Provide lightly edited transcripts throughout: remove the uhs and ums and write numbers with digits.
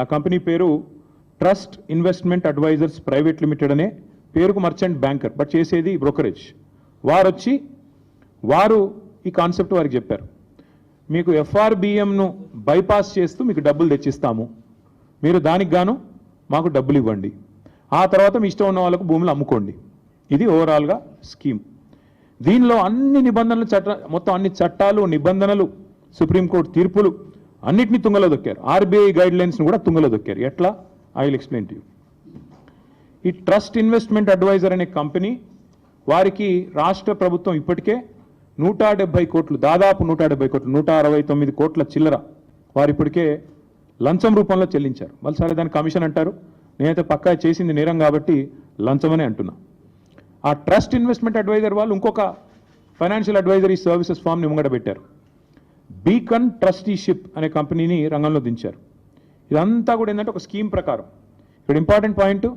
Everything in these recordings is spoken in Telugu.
ఆ కంపెనీ పేరు Trust Investment Advisers Private Limited అనే పేరుకు మర్చెంట్ బ్యాంకర్, బట్ చేసేది బ్రోకరేజ్. వారు ఈ కాన్సెప్ట్ వారికి చెప్పారు, మీకు ఎఫ్ఆర్బిఎంను బైపాస్ చేస్తూ మీకు డబ్బులు తెచ్చిస్తాము, మీరు దానికి గాను మాకు డబ్బులు ఇవ్వండి, ఆ తర్వాత మీ ఇష్టం ఉన్న వాళ్ళకు భూములు అమ్ముకోండి. ఇది ఓవరాల్గా స్కీమ్. దీనిలో అన్ని నిబంధనలు మొత్తం అన్ని చట్టాలు నిబంధనలు సుప్రీంకోర్టు తీర్పులు అన్నిటినీ తుంగలో దొక్కారు. ఆర్బీఐ గైడ్ లైన్స్ను కూడా తుంగలో దొక్కారు. ఎట్లా? I will explain to you. ఈ ట్రస్ట్ ఇన్వెస్ట్మెంట్ అడ్వైజర్ అనే కంపెనీ వారికి రాష్ట్ర ప్రభుత్వం ఇప్పటికే 170 కోట్లు, దాదాపు 170 కోట్లు, 169 కోట్ల చిల్లర వారు ఇప్పటికే లంచం రూపంలో చెల్లించారు. వాళ్ళు సరే దాని కమిషన్ అంటారు, నేనైతే పక్కా చేసింది నేరం కాబట్టి లంచమనే అంటున్నా. ఆ ట్రస్ట్ ఇన్వెస్ట్మెంట్ అడ్వైజర్ వాళ్ళు ఇంకొక ఫైనాన్షియల్ అడ్వైజరీ సర్వీసెస్ ఫామ్ని ముంగట పెట్టారు. బీకన్ ట్రస్టీషిప్ అనే కంపెనీని రంగంలో దించారు. ఇదంతా కూడా ఏంటంటే ఒక స్కీమ్ ప్రకారం. ఇక్కడ ఇంపార్టెంట్ పాయింట్,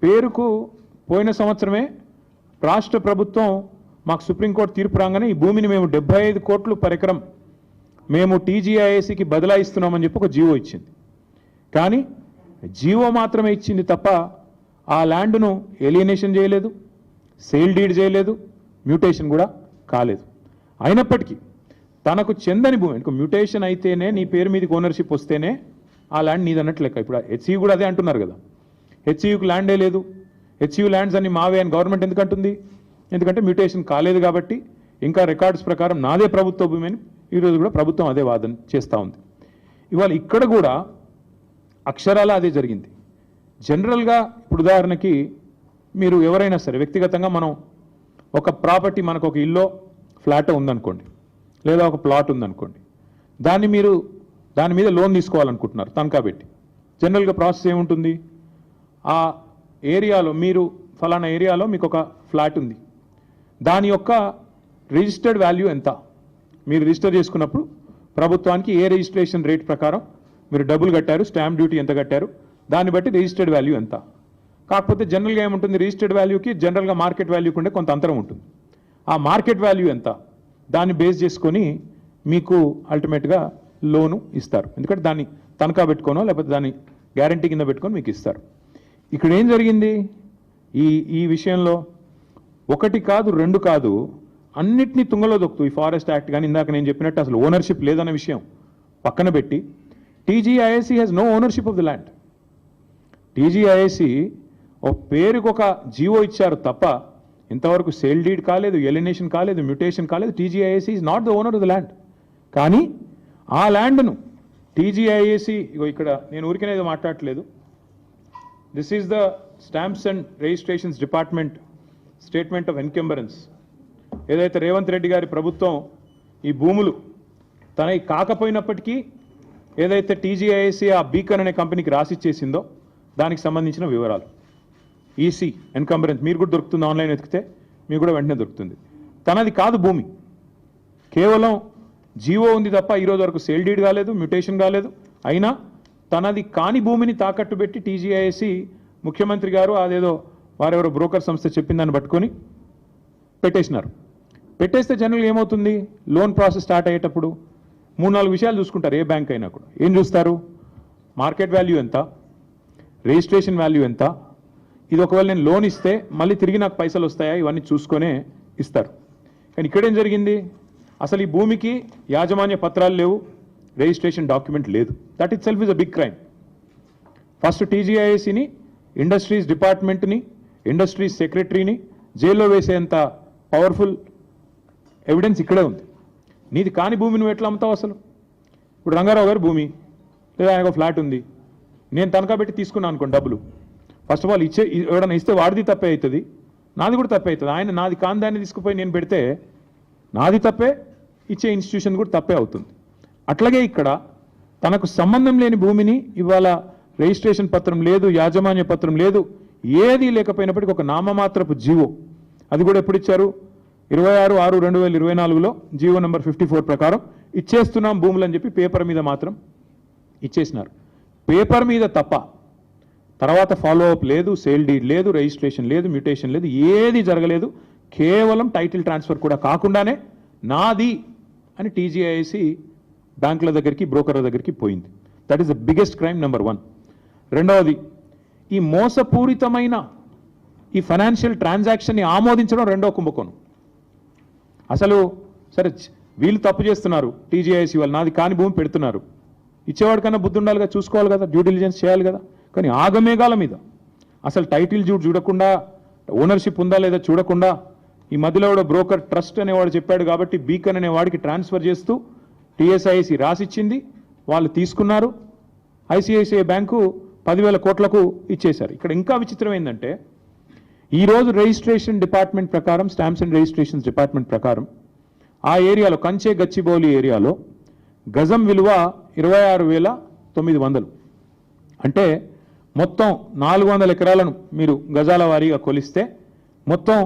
పేరుకు పోయిన సంవత్సరమే రాష్ట్ర ప్రభుత్వం మాకు సుప్రీంకోర్టు తీర్పు రాగానే ఈ భూమిని మేము 75 కోట్లు పర్ ఎకరం మేము టీజీఐఏసీకి బదలాయిస్తున్నామని చెప్పి ఒక జీవో ఇచ్చింది. కానీ జీవో మాత్రమే ఇచ్చింది తప్ప ఆ ల్యాండ్ను ఎలియనేషన్ చేయలేదు, సేల్ డీడ్ చేయలేదు, మ్యూటేషన్ కూడా కాలేదు. అయినప్పటికీ తనకు చెందని భూమి, మ్యూటేషన్ అయితేనే నీ పేరు మీదకి ఓనర్షిప్ వస్తేనే ఆ ల్యాండ్ నీదన్నట్టు లెక్క. ఇప్పుడు హెచ్ఈయూ కూడా అదే అంటున్నారు కదా, హెచ్ఈయూకి ల్యాండే లేదు, హెచ్ఈయూ ల్యాండ్స్ అన్ని మావే అని గవర్నమెంట్ ఎందుకు అంటుంది? ఎందుకంటే మ్యూటేషన్ కాలేదు కాబట్టి, ఇంకా రికార్డ్స్ ప్రకారం నాదే ప్రభుత్వ భూమి అని ఈరోజు కూడా ప్రభుత్వం అదే వాదన చేస్తూ ఉంది. ఇవాళ ఇక్కడ కూడా అక్షరాల అదే జరిగింది. జనరల్గా ఇప్పుడు ఉదాహరణకి మీరు ఎవరైనా సరే వ్యక్తిగతంగా మనం ఒక ప్రాపర్టీ, మనకు ఒక ఇల్లో ఫ్లాట్ ఉందనుకోండి, లేదా ఒక ప్లాట్ ఉందనుకోండి, దాని మీద లోన్ తీసుకోవాలనుకుంటున్నారు తనఖా పెట్టి. జనరల్గా ప్రాసెస్ ఏముంటుంది? ఆ ఏరియాలో మీరు ఫలానా ఏరియాలో మీకు ఒక ఫ్లాట్ ఉంది, దాని యొక్క రిజిస్టర్డ్ వాల్యూ ఎంత, మీరు రిజిస్టర్ చేసుకున్నప్పుడు ప్రభుత్వానికి ఏ రిజిస్ట్రేషన్ రేట్ ప్రకారం మీరు డబ్బులు కట్టారు, స్టాంప్ డ్యూటీ ఎంత కట్టారు, దాన్ని బట్టి రిజిస్టర్డ్ వాల్యూ ఎంత. కాకపోతే జనరల్గా ఏముంటుంది, రిజిస్టర్డ్ వాల్యూకి జనరల్గా మార్కెట్ వాల్యూకి ఉండే కొంత అంతరం ఉంటుంది. ఆ మార్కెట్ వాల్యూ ఎంత, దాన్ని బేస్ చేసుకొని మీకు అల్టిమేట్గా లోను ఇస్తారు. ఎందుకంటే దాన్ని తనఖా పెట్టుకోనో లేకపోతే దాన్ని గ్యారంటీ కింద పెట్టుకొని మీకు ఇస్తారు. ఇక్కడ ఏం జరిగింది ఈ విషయంలో? ఒకటి కాదు, రెండు కాదు, అన్నిటినీ తుంగలో దొక్కుతూ ఈ ఫారెస్ట్ యాక్ట్ కానీ ఇందాక నేను చెప్పినట్టు అసలు ఓనర్షిప్ లేదన్న విషయం పక్కన పెట్టి TGIAC has no ownership of the land. TGIAC ఓ పేరుకు ఒక జీవో ఇచ్చారు తప్ప ఇంతవరకు సేల్ డీడ్ కాలేదు, ఎలినేషన్ కాలేదు, మ్యూటేషన్ కాలేదు. TGIAC is not the owner of the land. కానీ ఆ ల్యాండ్ను టీజీఐఏసీ, ఇక్కడ నేను ఊరికనేది మాట్లాడట్లేదు, this is the stamps and registrations department statement of encumbrance. ఏదైతే రేవంత్ రెడ్డి గారి ప్రభుత్వం ఈ భూములు తనకి కాకపోయినప్పటికీ ఏదైతే టీజీఐఏసీ ఆ బీకన్ అనే కంపెనీకి రాసిచ్చేసిందో దానికి సంబంధించిన వివరాలు, ఈసీ ఎన్కంబరెన్స్ మీరు కూడా దొరుకుతుంది, ఆన్లైన్ వెతికితే మీకు కూడా వెంటనే దొరుకుతుంది. తనది కాదు భూమి, కేవలం జీవో ఉంది తప్ప ఈరోజు వరకు సేల్ డీడ్ కాలేదు, మ్యూటేషన్ కాలేదు. అయినా తనది కాని భూమిని తాకట్టు పెట్టి టీజీఐఏసీ ముఖ్యమంత్రి గారు అదేదో వారెవరో బ్రోకర్ సంస్థ చెప్పిన దాన్ని పట్టుకొని పెట్టేసినారు. పెట్టేస్తే జనరల్గా ఏమవుతుంది, లోన్ ప్రాసెస్ స్టార్ట్ అయ్యేటప్పుడు 3-4 విషయాలు చూసుకుంటారు. ఏ బ్యాంక్ అయినా కూడా ఏం చూస్తారు? మార్కెట్ వాల్యూ ఎంత, రిజిస్ట్రేషన్ వాల్యూ ఎంత, ఇది ఒకవేళ నేను లోన్ ఇస్తే మళ్ళీ తిరిగి నాకు పైసలు వస్తాయా, ఇవన్నీ చూసుకొనే ఇస్తారు. కానీ ఇక్కడేం జరిగింది, అసలు ఈ భూమికి యాజమాన్య పత్రాలు లేవు, రిజిస్ట్రేషన్ డాక్యుమెంట్ లేదు. That it self is a big crime. First టీజీఐఏసీని, ఇండస్ట్రీస్ డిపార్ట్మెంట్ని, ఇండస్ట్రీస్ సెక్రటరీని జైల్లో వేసేంత పవర్ఫుల్ ఎవిడెన్స్ ఇక్కడే ఉంది. నీది కాని భూమి నువ్వు ఎట్లా అమ్ముతావు అసలు? ఇప్పుడు రంగారావు గారు భూమి లేదా ఆయనకు ఫ్లాట్ ఉంది, నేను తనఖా పెట్టి తీసుకున్నాను అనుకోండి డబ్బులు. ఫస్ట్ ఆఫ్ ఆల్ ఎవడన్నా ఇస్తే వాడిది తప్పే అవుతుంది, నాది కూడా తప్పే అవుతుంది. ఆయన నాది కాని దాన్ని తీసుకుపోయి నేను పెడితే నాది తప్పే, ఇచ్చే ఇన్స్టిట్యూషన్ కూడా తప్పే అవుతుంది. అట్లాగే ఇక్కడ తనకు సంబంధం లేని భూమిని ఇవాళ రిజిస్ట్రేషన్ పత్రం లేదు, యాజమాన్య పత్రం లేదు, ఏది లేకపోయినప్పటికీ ఒక నామమాత్రపు జీవో, అది కూడా ఎప్పుడు ఇచ్చారు? 26/6/2024లో జీవో నెంబర్ 54 ప్రకారం ఇచ్చేస్తున్నాం భూములు అని చెప్పి పేపర్ మీద మాత్రం ఇచ్చేసినారు. పేపర్ మీద తప్ప తర్వాత ఫాలో అప్ లేదు, సేల్ డీడ్ లేదు, రిజిస్ట్రేషన్ లేదు, మ్యూటేషన్ లేదు, ఏది జరగలేదు. కేవలం టైటిల్ ట్రాన్స్ఫర్ కూడా కాకుండానే నాది అని టీజీఐఏసీ బ్యాంకుల దగ్గరికి, బ్రోకర్ల దగ్గరికి పోయింది. That is the biggest crime number 1. రెండవది, ఈ మోసపూరితమైన ఈ ఫైనాన్షియల్ ట్రాన్సాక్షన్ని ఆమోదించడం రెండో కుంభకోణం. అసలు సరే వీళ్ళు తప్పు చేస్తున్నారు, టీజీఐసీ వాళ్ళు నాది కాని భూమి పెడుతున్నారు, ఇచ్చేవాడి కన్నా బుద్ధి ఉండాలి కదా, చూసుకోవాలి కదా, డ్యూ డిలిజెన్స్ చేయాలి కదా. కానీ ఆగమేఘాల మీద అసలు టైటిల్ చూడకుండా, ఓనర్షిప్ ఉందా లేదా చూడకుండా, ఈ మధ్యలో కూడా బ్రోకర్ ట్రస్ట్ అనేవాడు చెప్పాడు కాబట్టి బీకన్ అనేవాడికి ట్రాన్స్ఫర్ చేస్తూ టీఎస్ఐసి రాసిచ్చింది, వాళ్ళు తీసుకున్నారు, ఐసిఐసిఐ బ్యాంకు 10,000 కోట్లకు ఇచ్చేశారు. ఇక్కడ ఇంకా విచిత్రం ఏంటంటే, ఈరోజు రిజిస్ట్రేషన్ డిపార్ట్మెంట్ ప్రకారం, స్టాంప్స్ అండ్ రిజిస్ట్రేషన్స్ డిపార్ట్మెంట్ ప్రకారం ఆ ఏరియాలో కంచే గచ్చిబౌలి ఏరియాలో గజం విలువ 26,900. అంటే మొత్తం 400 ఎకరాలను మీరు గజాల వారీగా కొలిస్తే మొత్తం